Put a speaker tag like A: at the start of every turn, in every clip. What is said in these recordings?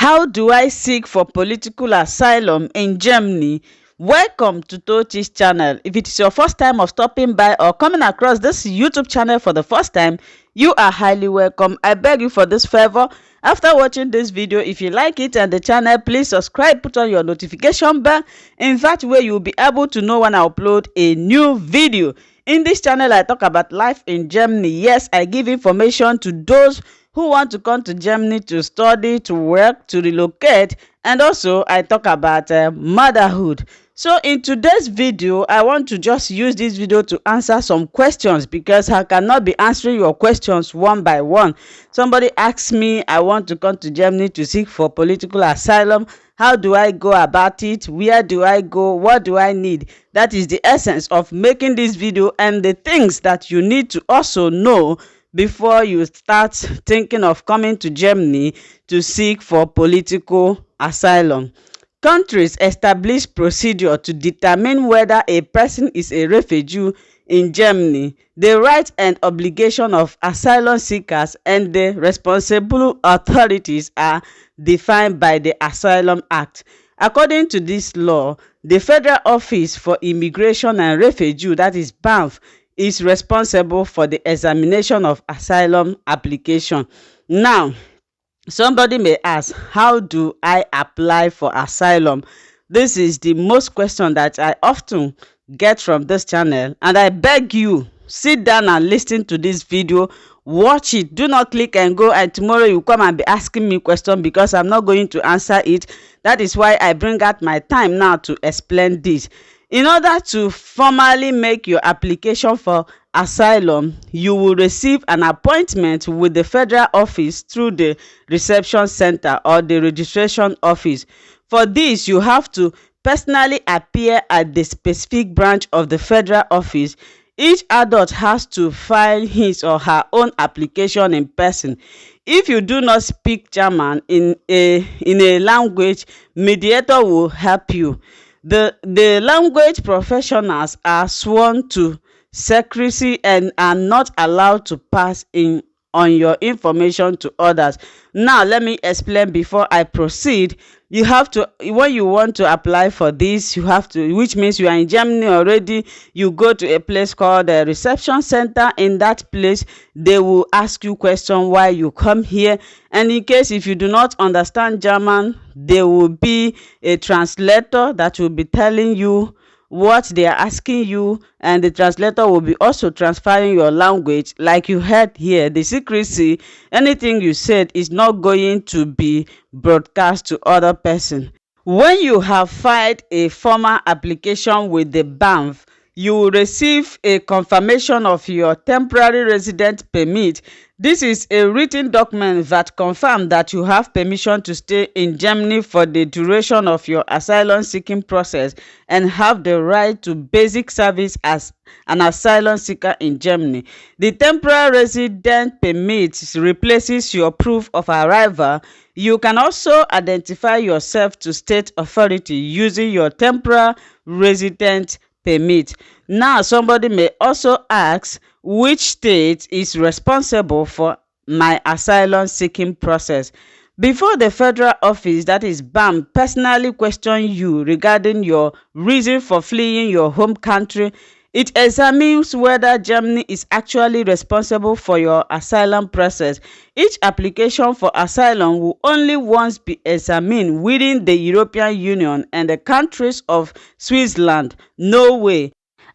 A: How do I seek for political asylum in Germany? Welcome to TOCHI's channel. If it is your first time of stopping by or coming across this YouTube channel for the first time, you are highly welcome. I beg you for this favor. After watching this video, if you like it and the channel, please subscribe, put on your notification bell. In that way, you will be able to know when I upload a new video. In this channel, I talk about life in Germany. Yes, I give information to those who want to come to Germany to study, to work, to relocate, and also I talk about motherhood. So in today's video, I want to just use this video to answer some questions because I cannot be answering your questions one by one. Somebody asked me, I want to come to Germany to seek for political asylum. How do I go about it? Where do I go? What do I need? That is the essence of making this video and the things that you need to also know before you start thinking of coming to Germany to seek for political asylum. Countries establish procedure to determine whether a person is a refugee in Germany. The rights and obligation of asylum seekers and the responsible authorities are defined by the Asylum Act. According to this law, the Federal Office for Immigration and Refugee, that is BAMF, is responsible for the examination of asylum application. Now, somebody may ask, how do I apply for asylum? This is the most question that I often get from this channel, and I beg you, sit down and listen to this video. Watch it. Do not click and go, and tomorrow you come and be asking me question because I'm not going to answer it. That is why I bring out my time now to explain this. In order to formally make your application for asylum, you will receive an appointment with the federal office through the reception center or the registration office. For this, you have to personally appear at the specific branch of the federal office. Each adult has to file his or her own application in person. If you do not speak German in a language, mediator will help you. The language professionals are sworn to secrecy and are not allowed to pass on your information to others. Now let me explain before I proceed. You have to, when you want to apply for this, you have to, which means you are in Germany already, you go to a place called the reception center. In that place, they will ask you questions why you come here, and in case if you do not understand German, there will be a translator that will be telling you what they are asking you, and the translator will be also transferring your language. Like you heard here, the secrecy, anything you said is not going to be broadcast to other person. When you have filed a formal application with the BAMF, you will receive a confirmation of your temporary resident permit. This is a written document that confirms that you have permission to stay in Germany for the duration of your asylum seeking process and have the right to basic service as an asylum seeker in Germany. The temporary resident permit replaces your proof of arrival. You can also identify yourself to state authority using your temporary resident permit. Now, somebody may also ask, which state is responsible for my asylum seeking process? Before the federal office, that is BAM, personally question you regarding your reason for fleeing your home country, it examines whether Germany is actually responsible for your asylum process. Each application for asylum will only once be examined within the European Union and the countries of Switzerland, Norway,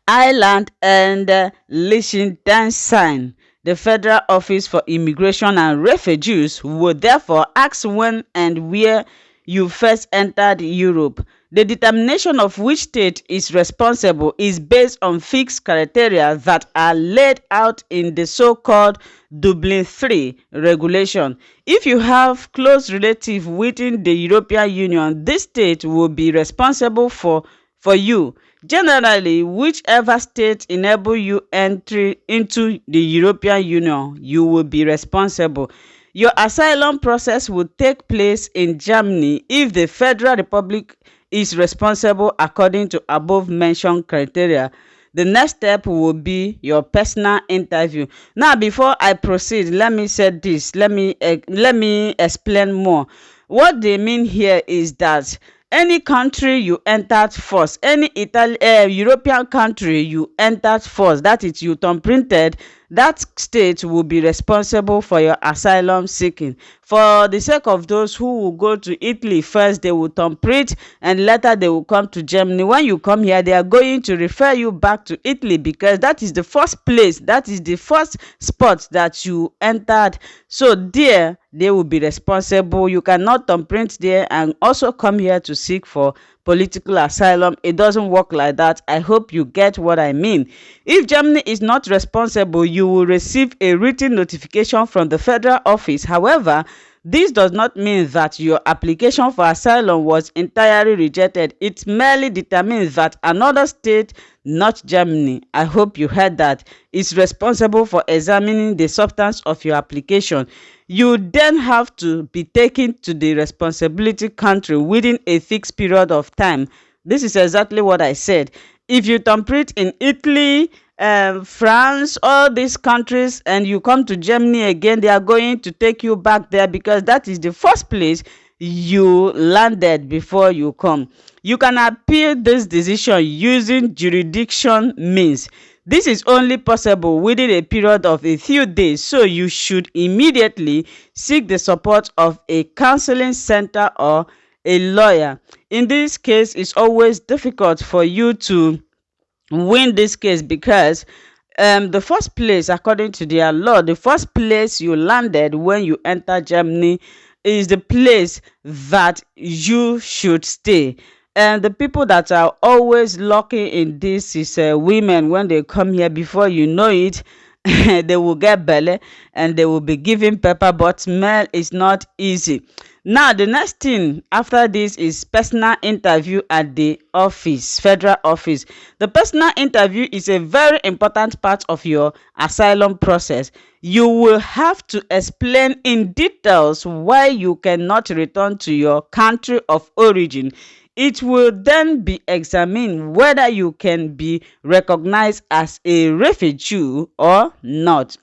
A: Ireland, and Liechtenstein. The Federal Office for Immigration and Refugees will therefore ask when and where you first entered Europe. The determination of which state is responsible is based on fixed criteria that are laid out in the so-called Dublin III regulation. If you have close relatives within the European Union, this state will be responsible for you. Generally, whichever state enable you entry into the European Union, you will be responsible. Your asylum process will take place in Germany if the Federal Republic is responsible according to above mentioned criteria. The next step will be your personal interview. Now, before I proceed, let me say this. Let me explain more. What they mean here is that any country you entered first, any European country you entered first, that is you thumbprinted, that state will be responsible for your asylum seeking. For the sake of those who will go to Italy first, they will thumbprint and later they will come to Germany. When you come here, they are going to refer you back to Italy because that is the first place, that is the first spot that you entered. So there, they will be responsible. You cannot thumbprint there and also come here to seek for political asylum. It doesn't work like that. I hope you get what I mean. If Germany is not responsible, you will receive a written notification from the federal office. However, this does not mean that your application for asylum was entirely rejected. It merely determines that another state, not Germany, I hope you heard that, is responsible for examining the substance of your application. You then have to be taken to the responsibility country within a fixed period of time. This is exactly what I said. If you thumbprint in Italy, France, all these countries, and you come to Germany again, they are going to take you back there because that is the first place you landed before you come. You can appeal this decision using jurisdiction means. This is only possible within a period of a few days, so you should immediately seek the support of a counseling center or a lawyer. In this case, it's always difficult for you to win this case because the first place, according to their law, the first place you landed when you enter Germany is the place that you should stay. And the people that are always lucky in this is women. When they come here, before you know it, they will get belly and they will be given pepper, but smell is not easy. Now, the next thing after this is personal interview at the office, federal office. The personal interview is a very important part of your asylum process. You will have to explain in details why you cannot return to your country of origin. It will then be examined whether you can be recognized as a refugee or not.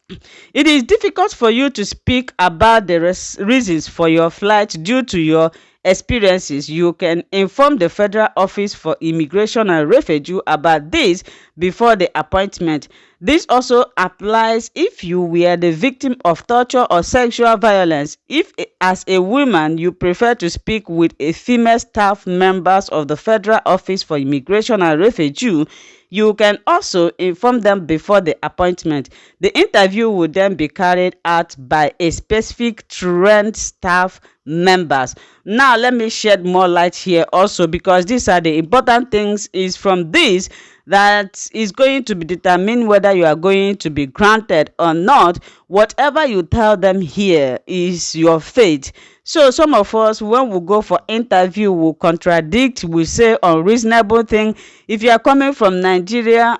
A: It is difficult for you to speak about the reasons for your flight due to your experiences. You can inform the Federal Office for Immigration and Refugee about this before the appointment. This also applies if you were the victim of torture or sexual violence. If, as a woman, you prefer to speak with a female staff members of the Federal Office for Immigration and Refugee, you can also inform them before the appointment. The interview will then be carried out by a specific trained staff members. Now, let me shed more light here also, because these are the important things. Is from this that is going to be determined whether you are going to be granted or not. Whatever you tell them here is your fate. So some of us, when we go for interview, will contradict, we say unreasonable thing. If you are coming from Nigeria,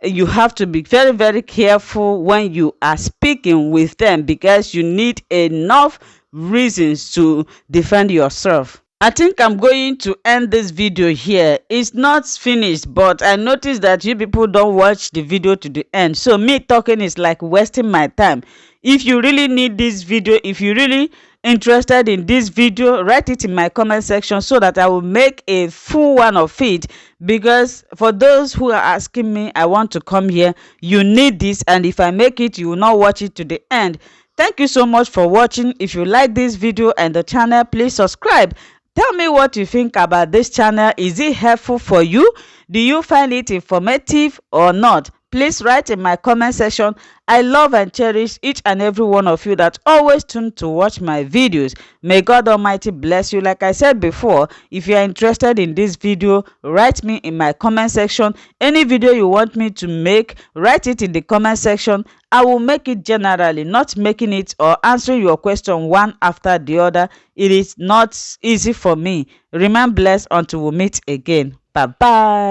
A: you have to be very, very careful when you are speaking with them, because you need enough reasons to defend yourself. I think I'm going to end this video here. It's not finished, but I noticed that you people don't watch the video to the end. So me talking is like wasting my time. If you really need this video, if you really interested in this video, write it in my comment section so that I will make a full one of it. Because for those who are asking me, I want to come here, you need this, and if I make it, you will not watch it to the end. Thank you so much for watching. If you like this video and the channel, please subscribe. Tell me what you think about this channel. Is it helpful for you? Do you find it informative or not? Please write in my comment section. I love and cherish each and every one of you that always tune to watch my videos. May God Almighty bless you. Like I said before, if you are interested in this video, write me in my comment section. Any video you want me to make, write it in the comment section. I will make it generally, not making it or answering your question one after the other. It is not easy for me. Remain blessed until we meet again. Bye bye.